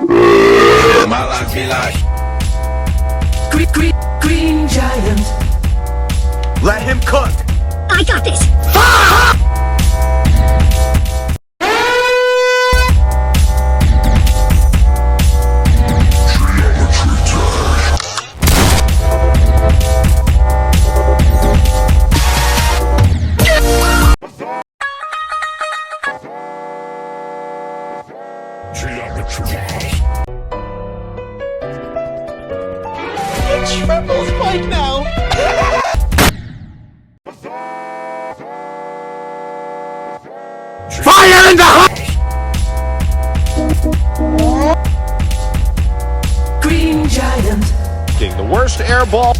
My life be like Green giant. Let him cook. I got this. Triple spike now. fire in the Green giant. The worst air ball.